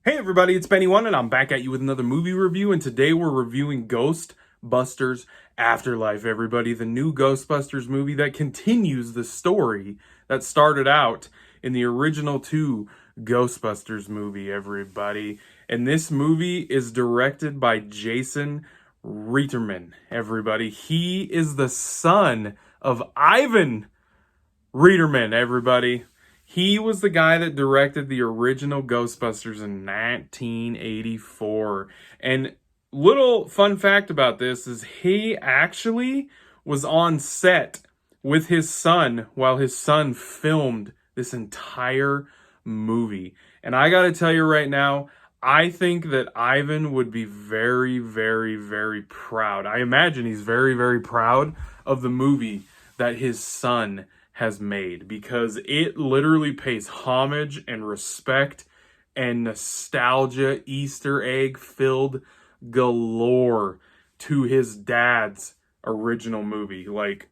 Hey everybody, it's Benny One, and I'm back at you with another movie review, and today we're reviewing Ghostbusters Afterlife, everybody. The new Ghostbusters movie that continues the story that started out in the original two Ghostbusters movie, everybody. And this movie is directed by Jason Reitman, everybody. He is the son of Ivan Reitman, everybody. He was the guy that directed the original Ghostbusters in 1984. And little fun fact about this is he actually was on set with his son while his son filmed this entire movie. And I gotta tell you right now, I think that Ivan would be very, very, very proud. I imagine he's very, very proud of the movie that his son has made, because it literally pays homage and respect and nostalgia, Easter egg filled galore to his dad's original movie. Like,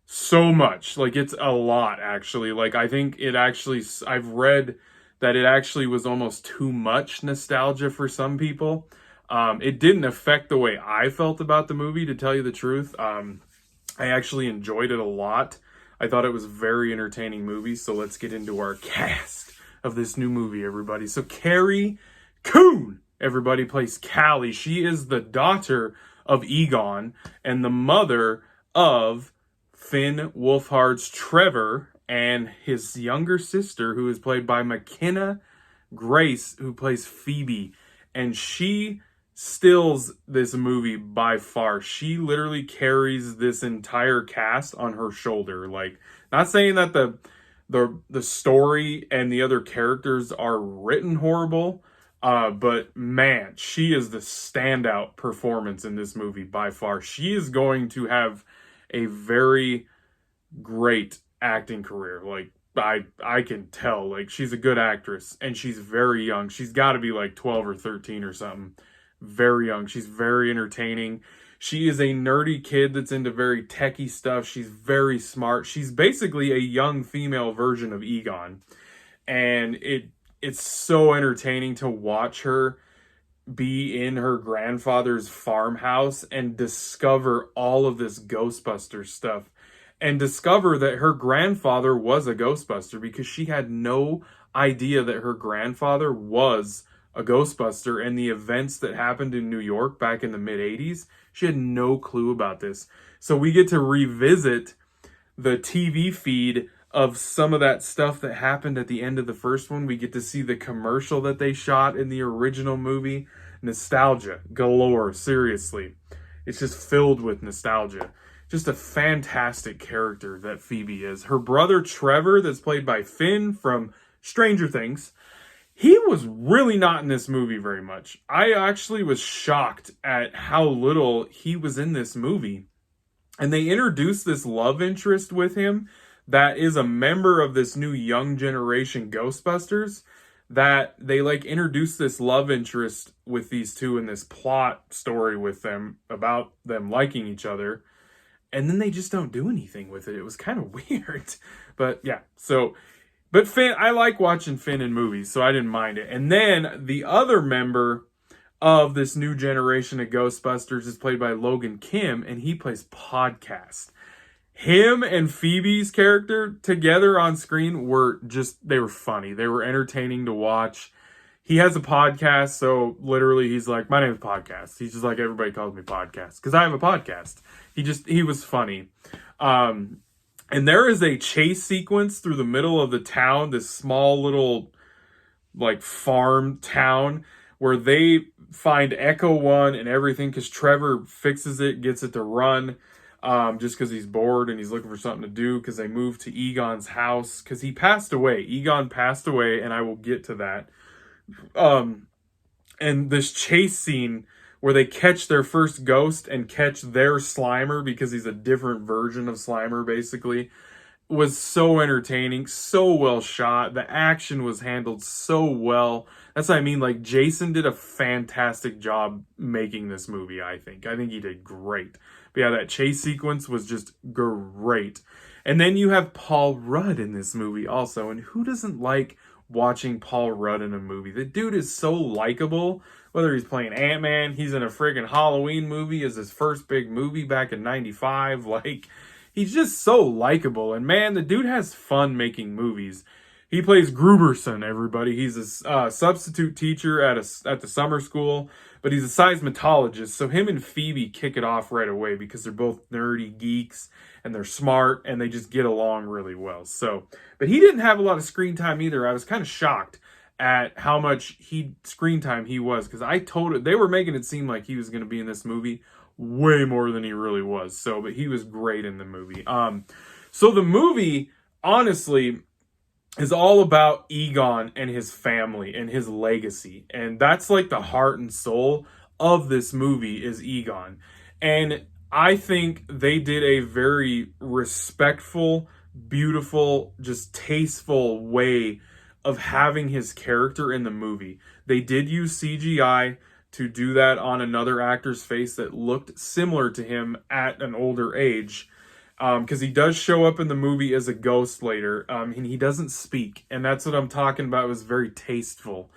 so much. Like, it's a lot, actually. Like, I think it actually, I've read that it actually was almost too much nostalgia for some people. It didn't affect the way I felt about the movie, to tell you the truth. I actually enjoyed it a lot. I thought it was a very entertaining movie, so let's get into our cast of this new movie, everybody. So Carrie Coon, everybody, plays Callie. She is the daughter of Egon and the mother of Finn Wolfhard's Trevor and his younger sister, who is played by McKenna Grace, who plays Phoebe. And she steals this movie by far. She literally carries this entire cast on her shoulder. Like, not saying that the story and the other characters are written horrible, but man, she is the standout performance in this movie by far. She is going to have a very great acting career. Like, I can tell. Like, she's a good actress, and she's very young. She's got to be like 12 or 13 or something. Very young. She's very entertaining. She is a nerdy kid that's into very techie stuff. She's very smart. She's basically a young female version of Egon. And it's so entertaining to watch her be in her grandfather's farmhouse and discover all of this Ghostbusters stuff. And discover that her grandfather was a Ghostbuster, because she had no idea that her grandfather was a Ghostbuster, and the events that happened in New York back in the mid-'80s. She had no clue about this. So we get to revisit the TV feed of some of that stuff that happened at the end of the first one. We get to see the commercial that they shot in the original movie. Nostalgia galore, seriously. It's just filled with nostalgia. Just a fantastic character that Phoebe is. Her brother Trevor, that's played by Finn from Stranger Things, he was really not in this movie very much. I actually was shocked at how little he was in this movie. And they introduced this love interest with him that is a member of this new young generation Ghostbusters, that they like introduced this love interest with these two in this plot story with them about them liking each other. And then they just don't do anything with it. It was kind of weird. But yeah, but Finn, I like watching Finn in movies, so I didn't mind it. And then the other member of this new generation of Ghostbusters is played by Logan Kim, and he plays Podcast. Him and Phoebe's character together on screen they were funny. They were entertaining to watch. He has a podcast, so literally he's like, my name is Podcast. He's just like, everybody calls me Podcast, because I have a podcast. He was funny. And there is a chase sequence through the middle of the town, this small little like farm town, where they find Echo 1 and everything, because Trevor fixes it, gets it to run, just because he's bored and he's looking for something to do, because they moved to Egon's house, because he passed away. Egon passed away, and I will get to that. And this chase scene where they catch their first ghost and catch their Slimer, because he's a different version of Slimer, basically, was so entertaining, so well shot. The action was handled so well. That's what I mean. Like, Jason did a fantastic job making this movie, I think. I think he did great. But yeah, that chase sequence was just great. And then you have Paul Rudd in this movie also. And who doesn't like watching Paul Rudd in a movie. The dude is so likable. Whether he's playing Ant-Man, he's in a friggin' Halloween movie as his first big movie back in 95. Like, he's just so likable. And man, the dude has fun making movies. He plays Gruberson, everybody. He's a substitute teacher at the summer school, but he's a seismologist. So him and Phoebe kick it off right away because they're both nerdy geeks and they're smart and they just get along really well. So, but he didn't have a lot of screen time either. I was kind of shocked at how much screen time he was, because they were making it seem like he was going to be in this movie way more than he really was. So, but he was great in the movie. So the movie, honestly, is all about Egon and his family and his legacy. And that's like the heart and soul of this movie is Egon. And I think they did a very respectful, beautiful, just tasteful way of having his character in the movie. They did use CGI to do that on another actor's face that looked similar to him at an older age. Because he does show up in the movie as a ghost later, and he doesn't speak, and that's what I'm talking about. It was very tasteful.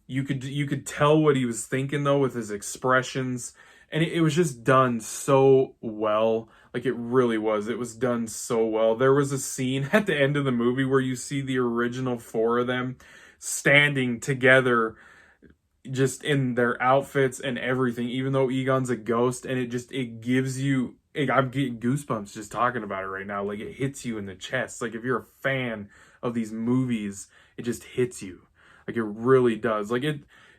You could tell what he was thinking though with his expressions, and it was just done so well. Like, it really was. It was done so well. There was a scene at the end of the movie where you see the original four of them standing together, just in their outfits and everything, even though Egon's a ghost, and it gives you. I'm getting goosebumps just talking about it right now. Like, it hits you in the chest. Like, if you're a fan of these movies, it just hits you. Like, it really does. Like,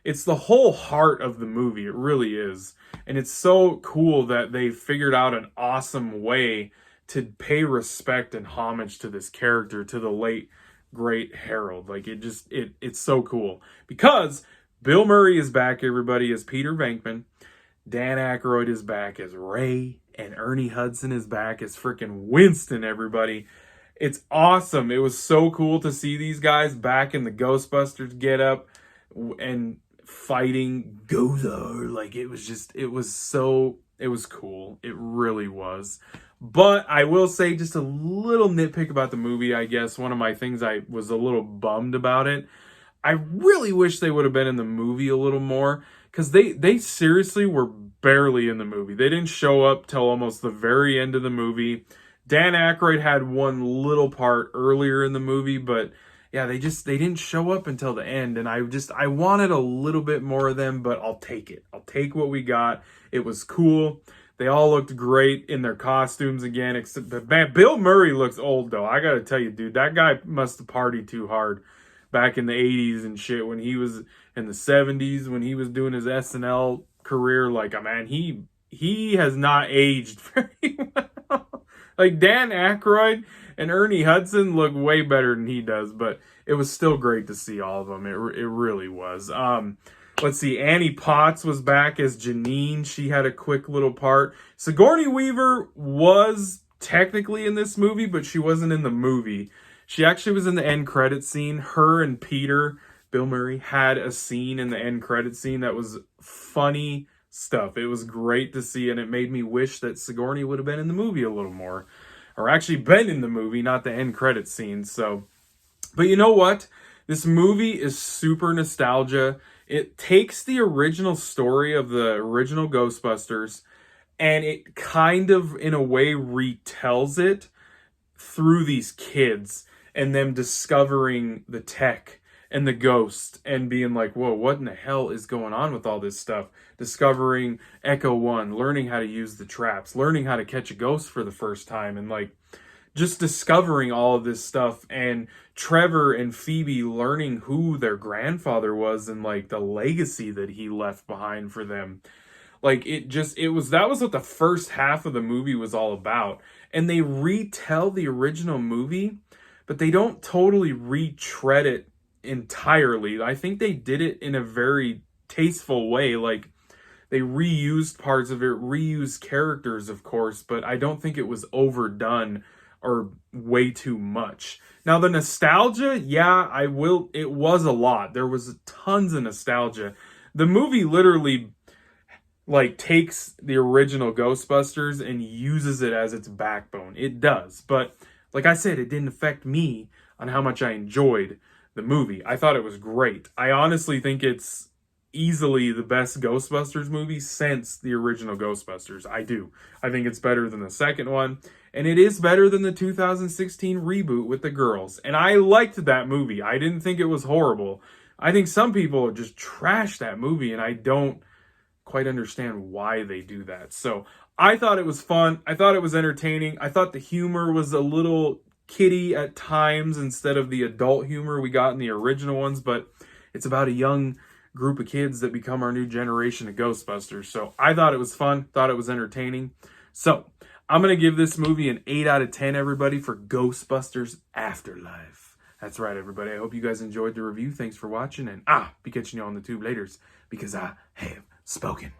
it's the whole heart of the movie. It really is. And it's so cool that they figured out an awesome way to pay respect and homage to this character, to the late, great Harold. Like, it's so cool. Because Bill Murray is back, everybody, as Peter Venkman. Dan Aykroyd is back as Ray. And Ernie Hudson is back as freaking Winston, everybody. It's awesome. It was so cool to see these guys back in the Ghostbusters getup and fighting Gozer. Like, it was cool. It really was. But I will say just a little nitpick about the movie, I guess. One of my things I was a little bummed about it. I really wish they would have been in the movie a little more. Because they seriously were barely in the movie. They didn't show up till almost the very end of the movie. Dan Aykroyd had one little part earlier in the movie, but yeah, they didn't show up until the end. And I wanted a little bit more of them, but I'll take it. I'll take what we got. It was cool. They all looked great in their costumes again, except that, man, Bill Murray looks old though. I gotta tell you, dude, that guy must have partied too hard back in the 80s and shit, when he was in the 70s, when he was doing his SNL career. Like, man, he has not aged very well. Like, Dan Aykroyd and Ernie Hudson look way better than he does, but it was still great to see all of them. It really was. Let's see, Annie Potts was back as Janine. She had a quick little part. Sigourney Weaver was technically in this movie, but she wasn't in the movie. She actually was in the end credit scene. Her and Peter, Bill Murray, had a scene in the end credit scene that was funny stuff. It was great to see, and it made me wish that Sigourney would have been in the movie a little more. Or actually been in the movie, not the end credit scene. So, but you know what? This movie is super nostalgia. It takes the original story of the original Ghostbusters, and it kind of, in a way, retells it through these kids and them discovering the tech and the ghost and being like, whoa, what in the hell is going on with all this stuff? Discovering Echo One, learning how to use the traps, learning how to catch a ghost for the first time, and like just discovering all of this stuff. And Trevor and Phoebe learning who their grandfather was and like the legacy that he left behind for them. Like, that was what the first half of the movie was all about. And they retell the original movie, but they don't totally retread it entirely. I think they did it in a very tasteful way. Like, they reused parts of it, reused characters, of course, but I don't think it was overdone or way too much. Now, the nostalgia, yeah, it was a lot. There was tons of nostalgia. The movie literally like takes the original Ghostbusters and uses it as its backbone. It does. But like I said, it didn't affect me on how much I enjoyed the movie. I thought it was great. I honestly think it's easily the best Ghostbusters movie since the original Ghostbusters. I do. I think it's better than the second one. And it is better than the 2016 reboot with the girls. And I liked that movie. I didn't think it was horrible. I think some people just trash that movie, and I don't quite understand why they do that. So I thought it was fun. I thought it was entertaining. I thought the humor was a little kiddie at times instead of the adult humor we got in the original ones, but it's about a young group of kids that become our new generation of Ghostbusters. So I thought it was fun, thought it was entertaining. So I'm going to give this movie an 8 out of 10, everybody, for Ghostbusters Afterlife. That's right, everybody. I hope you guys enjoyed the review. Thanks for watching, and be catching you on the tube laters, because I have spoken.